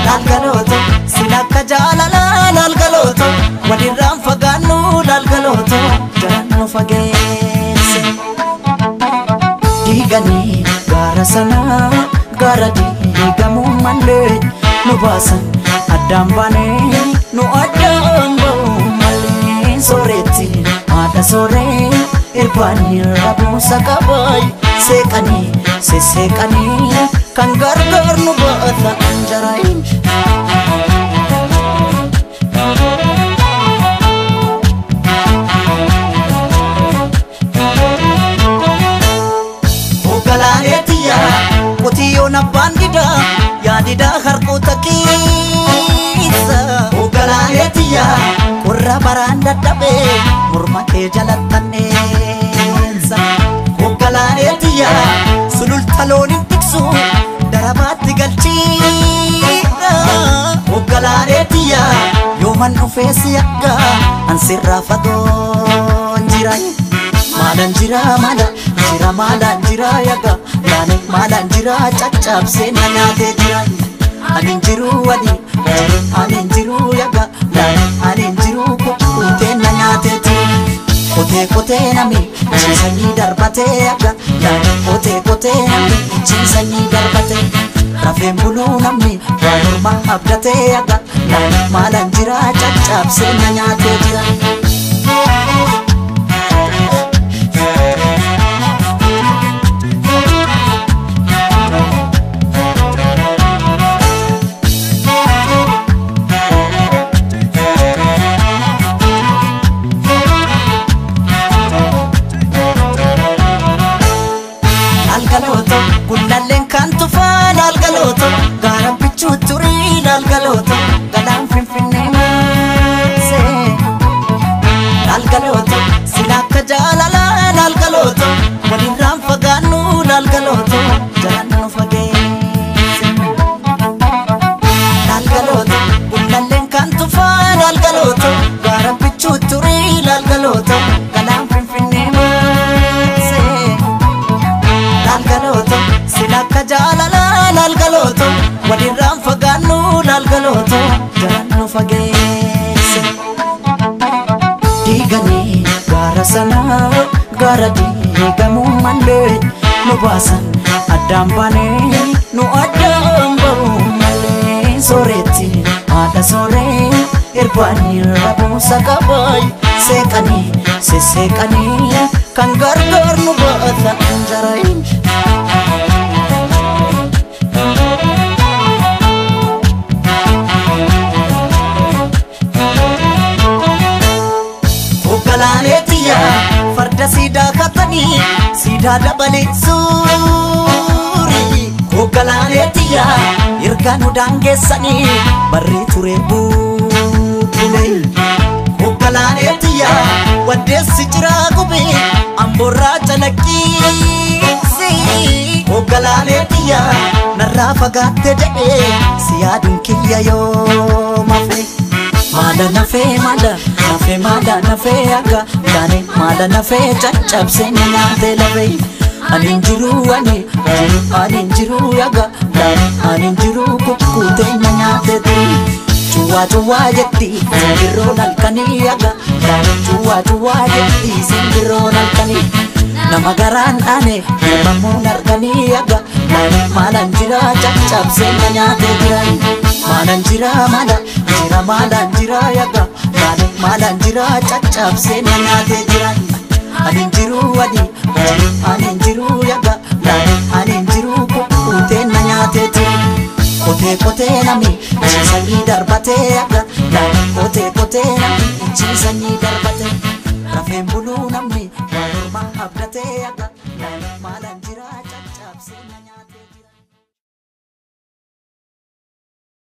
lalgaloto silakka jaalala lalgaloto walirraan fagaannu lalgaloto jarannu fageesse diiganii gaara sana gaara diigamuu malee nu baasan addaan baanee nu addaan ba'uu malee sooretti haadha sooree irbaanii rabuusa qabaay seeqanii seeseeqanii kan gargaar nu baata anjaraayin Ogalaanetiya qotiyoon abbaan didaa yaadidaa harkoota keessa Ogalaanetiya qorra baraan dadhabee morma kee jalattanneessa Ogalaanetiya sululta looniin tiksu darabaatti galchiidha Ogalaanetiya yooman dhufeessi akka ansirraa fagoon jira maalan jira maalan jira yaga yaani maalan jira caccabsee na nyaatee jira anin jiru anin jiru yaga yaani anin jiru kukkutee na nyaatee jira kotee nami ciisanii darbatee yaga yaani kotee nami ciisanii darbatee rafeen buluu namni waan morma abdatee yaga yaani maalan jira caccabsee na nyaatee jira lalgaloto gullalleen kan tufaa lalgaloto gaara bichuu turii lalgaloto galaan finfinnee maasee lalgaloto silakka jaalala lalgaloto walirraan fagaannu lalgaloto jarannu fageesse lalgaloto gullalleen kan tufaa lalgaloto gaara bichuu turii lalgaloto galaan finfinnee maasee lalgaloto silakka jaalala lalgaloto walirraan fagaannu lalgaloto jarannu fageesse diiganii gaara sana gaara diigamuu malee nu baasan addaan baanee nu addaan ba'uu malee sooretti haadha sooree irbaanii rabuusa qabaay seeqanii seeseeqanii kan gargaar nu baata anjaraayin Ogalaanetiya farda siidaa katanii siidaa dabalee suuri Ogalaanetiya erga nu daangeessanii barrii turee buulee Ogalaanetiya waddeessi jiraa gubee amboorraa calaqqiisi Ogalaanetiya narraa fagaatte jedhee si yaaduun kiyya yoo mafe Mada nafe aga yaani mada nafe caccabsee na nyaatee lafee anin jiru anin jiru yaga yaani anin jiru kukkutee na nyaatee cuwaa jetti simbirroon halkanii yaga yaani cuwaa jetti simbirroon halkanii nama garaan dhaane ilmamuun arganii yaga yaani maalan jira caccabsee na nyaatee jiran maalan jira maalan jira yaga yaani maalan jira caccabsee na nyaatee jiran anin jiru anin jiru yaga yaani anin jiru kukkutee na nyaatee jiran kotee nami ciisanii darbatee yaga yaani kotee nami ciisanii darbatee rafeen buluu namni